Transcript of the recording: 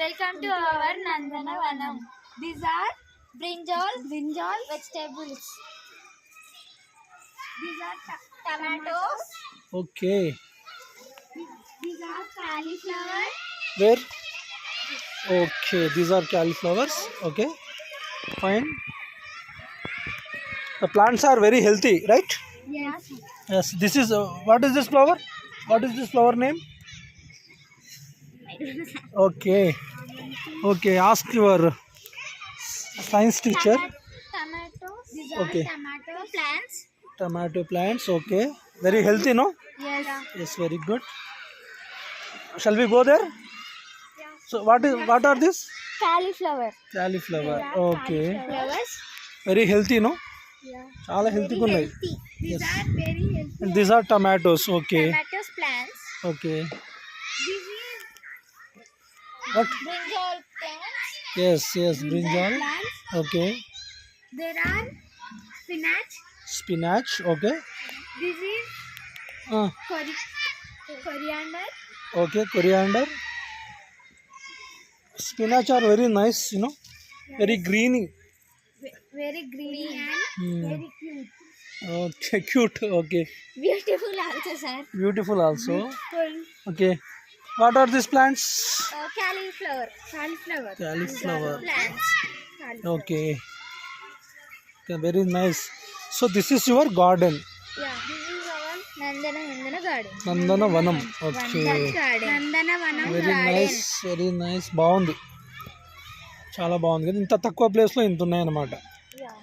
Welcome to our Nandanavanam. These are brinjal vegetables. These are tomatoes. Okay. These are cauliflower. Where? Okay, these are cauliflowers. Okay, fine. The plants are very healthy, right? Yes. Yes. This is what is this flower? What is this flower name? Okay. Okay. Ask your science teacher. Tomatoes. These Okay. are tomato plants. Tomato plants. Okay. Very healthy, no? Yes. Yes. Very good. Shall we go there? So what are these? Cauliflower. Cauliflower. Okay. Flowers. Very healthy, no? Yeah. చాలా హెల్తీగా ఉన్నాయి. These are very healthy. And these are tomatoes. Okay. Tomatoes plants. Okay. This is What? brinjal plants. Yes. Brinjal. Plants. Okay. There are spinach. Spinach. Okay. This is coriander. Okay. Coriander. Spinach are very nice, you know. Very greeny. Very green and very cute. Okay. Cute. Okay. Beautiful also, sir. Beautiful also. Full. Okay. What are these plants? Cauliflower. Cauliflower. Plants. Okay. Very nice. So this is your garden. Yeah. This is our Nandana garden. Nandanavanam. Okay. Nandanavanam very nice బాగుంది, చాలా బాగుంది కదా. ఇంత తక్కువ ప్లేస్లో ఇంత ఉన్నాయన్నమాట. Yeah.